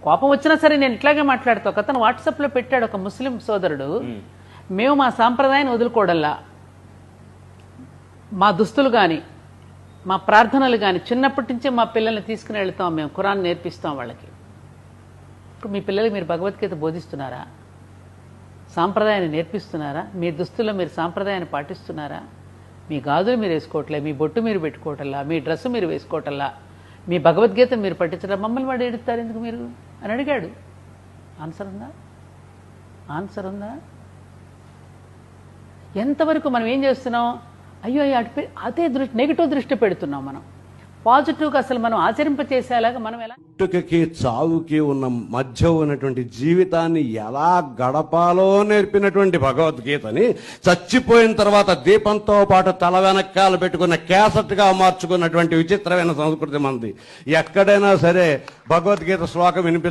కోపం వచ్చినా సరే నేను ఇట్లాగే మాట్లాడతా. ఒక అతను వాట్సాప్లో పెట్టాడు, ఒక ముస్లిం సోదరుడు, మేము మా సాంప్రదాయాన్ని వదులుకోవడల్లా, మా దుస్తులు కానీ మా ప్రార్థనలు కానీ చిన్నప్పటి నుంచే మా పిల్లల్ని తీసుకుని వెళ్తాం, మేము ఖురాన్ నేర్పిస్తాం వాళ్ళకి. ఇప్పుడు మీ పిల్లలకి మీరు భగవద్గీత బోధిస్తున్నారా? సాంప్రదాయాన్ని నేర్పిస్తున్నారా? మీ దుస్తుల్లో మీరు సాంప్రదాయాన్ని పాటిస్తున్నారా? మీ గాజులు మీరు వేసుకోవట్లే, మీ బొట్టు మీరు పెట్టుకోవటల్లా, మీ డ్రెస్సు మీరు వేసుకోవటల్లా, మీ భగవద్గీత మీరు పట్టించడం, మమ్మల్ని వాడు ఏడుస్తారు ఎందుకు మీరు అని అడిగాడు. ఆన్సర్ ఉందా? ఆన్సర్ ఉందా? ఎంతవరకు మనం ఏం చేస్తున్నాం? అయ్యో అదే నెగిటివ్ దృష్టి పెడుతున్నాం. మనం పాజిటివ్గా అసలు మనం ఆచరింపచేసేలాగా మనం ఎలా పుట్టుకకి చావుకి ఉన్న మధ్య ఉన్నటువంటి జీవితాన్ని ఎలా గడపాలో నేర్పినటువంటి భగవద్గీతని చచ్చిపోయిన తర్వాత దీపంతో పాటు తల వెనకాల పెట్టుకున్న క్యాసెట్గా మార్చుకున్నటువంటి విచిత్రమైన సంస్కృతి మనది. ఎక్కడైనా సరే భగవద్గీత శ్లోకం వినిపి